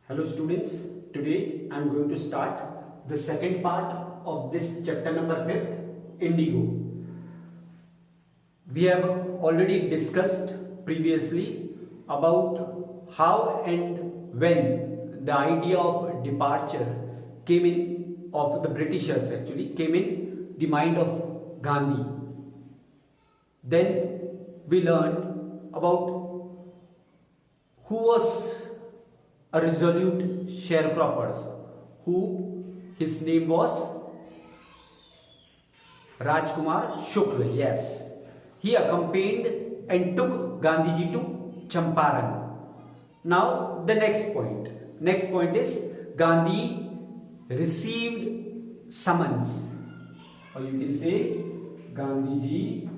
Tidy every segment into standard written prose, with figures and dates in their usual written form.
Hello students, today I am going to start the second part of this chapter number 5, Indigo. We have already discussed previously about how and when the idea of departure came in, of the Britishers actually, came in the mind of Gandhi. Then we learned about who was a resolute sharecroppers, who his name was Rajkumar Shukla. Yes, he accompanied and took Gandhiji to Champaran. Now the next point is Gandhi received summons, or you can say Gandhiji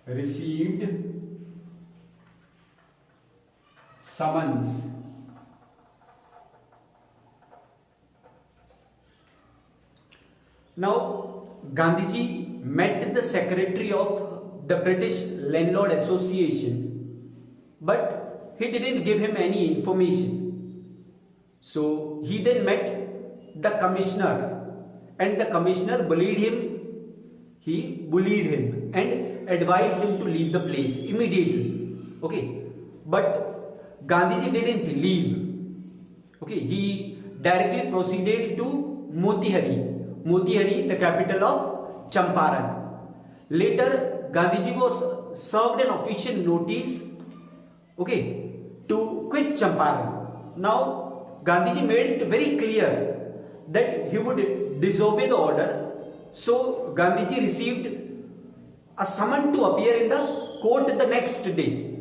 received summons. Now Gandhiji met the secretary of the British Landlord Association, but he didn't give him any information. So he then met the commissioner, and the commissioner bullied him. He bullied him and advised him to leave the place immediately. Okay, but Gandhiji didn't leave. Okay, he directly proceeded to Motihari, the capital of Champaran. Later, Gandhiji was served an official notice, okay, to quit Champaran. Now, Gandhiji made it very clear that he would disobey the order. So, Gandhiji received a summon to appear in the court the next day.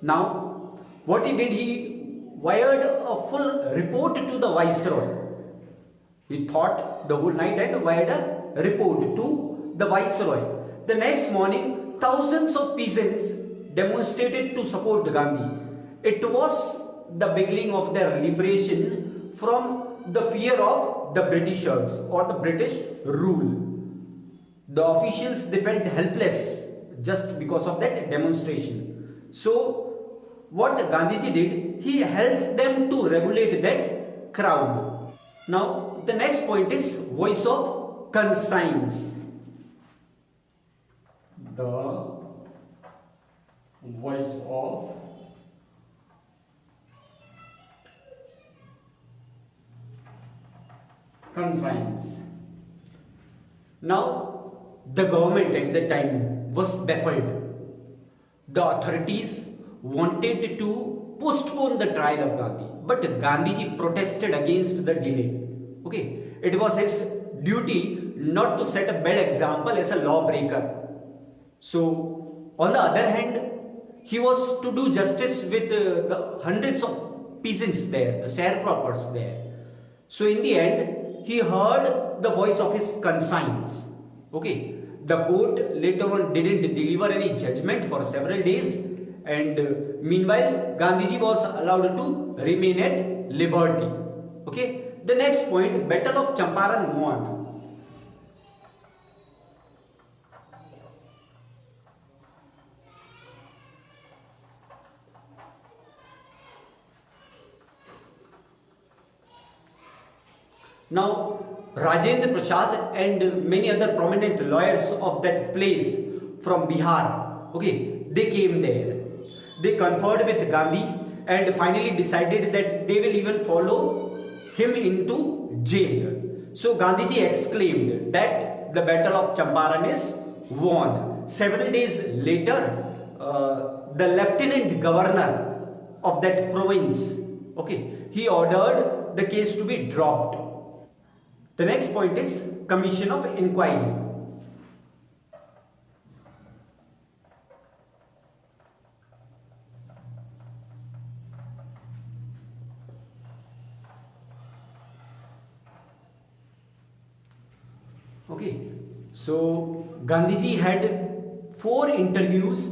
Now, what he did, he wired a full report to the viceroy. He thought the whole night and wired a report to the viceroy. The next morning, thousands of peasants demonstrated to support Gandhi. It was the beginning of their liberation from the fear of the Britishers or the British rule. The officials they felt helpless just because of that demonstration. So what Gandhiji did, he helped them to regulate that crowd. Now the next point is voice of conscience. The voice of conscience. Now the government at the time was baffled. The authorities wanted to postpone the trial of Gandhi, but Gandhiji protested against the delay. Okay, it was his duty not to set a bad example as a lawbreaker. So, on the other hand, he was to do justice with the hundreds of peasants there, the sharecroppers there. So, in the end, he heard the voice of his conscience. Okay, the court later on didn't deliver any judgment for several days. And meanwhile, Gandhiji was allowed to remain at liberty. Okay. The next point, Battle of Champaran won. Now, Rajendra Prasad and many other prominent lawyers of that place from Bihar, okay, they came there. They conferred with Gandhi and finally decided that they will even follow him into jail. So Gandhiji exclaimed that the Battle of Champaran is won. Several days later, the Lieutenant Governor of that province, okay, he ordered the case to be dropped. The next point is Commission of Inquiry. Okay, so Gandhiji had 4 interviews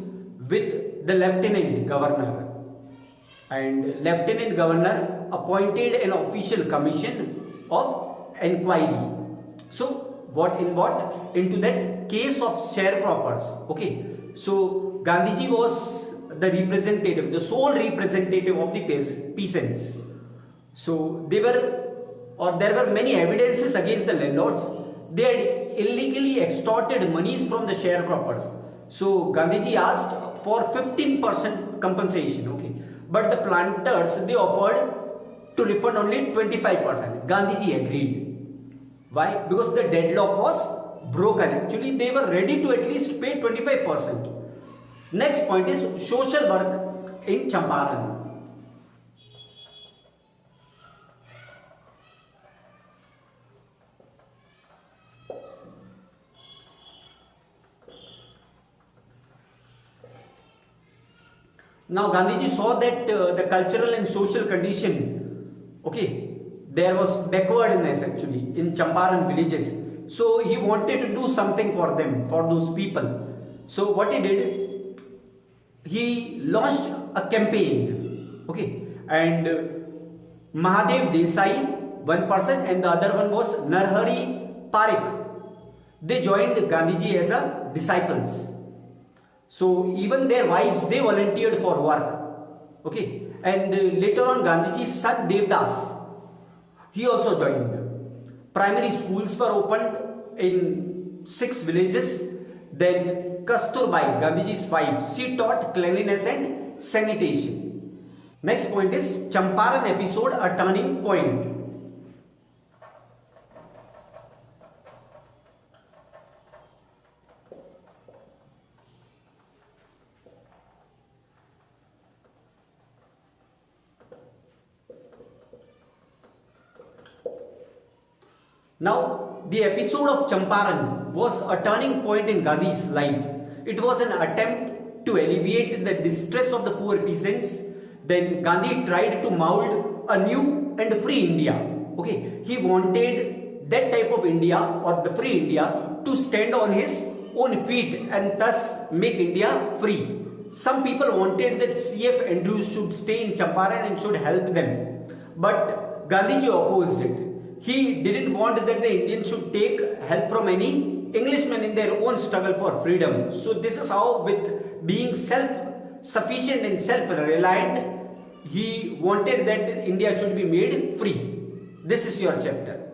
with the Lieutenant Governor, and Lieutenant Governor appointed an official commission of inquiry. So into that case of sharecroppers. Okay, so Gandhiji was the representative, the sole representative of the peasants. So there were many evidences against the landlords. They had illegally extorted monies from the sharecroppers. So Gandhiji asked for 15% compensation, okay, but the planters, they offered to refund only 25%. Gandhiji agreed. Why? Because the deadlock was broken. Actually, they were ready to at least pay 25%. Next point is social work in Champaran. Now Gandhiji saw that the cultural and social condition, okay, there was backwardness actually in Champaran villages. So he wanted to do something for them, for those people. So what he did, he launched a campaign, okay, and Mahadev Desai, one person, and the other one was Narhari Parikh. They joined Gandhiji as a disciples. So even their wives, they volunteered for work, okay, and later on Gandhiji's son Devdas, he also joined. Primary schools were opened in 6 villages. Then Kasturbai, Gandhiji's wife, she taught cleanliness and sanitation. Next point is Champaran episode, a turning point. Now, the episode of Champaran was a turning point in Gandhi's life. It was an attempt to alleviate the distress of the poor peasants. Then Gandhi tried to mold a new and free India. Okay, he wanted that type of India, or the free India, to stand on his own feet and thus make India free. Some people wanted that C.F. Andrews should stay in Champaran and should help them. But Gandhiji opposed it. He didn't want that the Indians should take help from any Englishmen in their own struggle for freedom. So this is how, with being self-sufficient and self-reliant, he wanted that India should be made free. This is your chapter.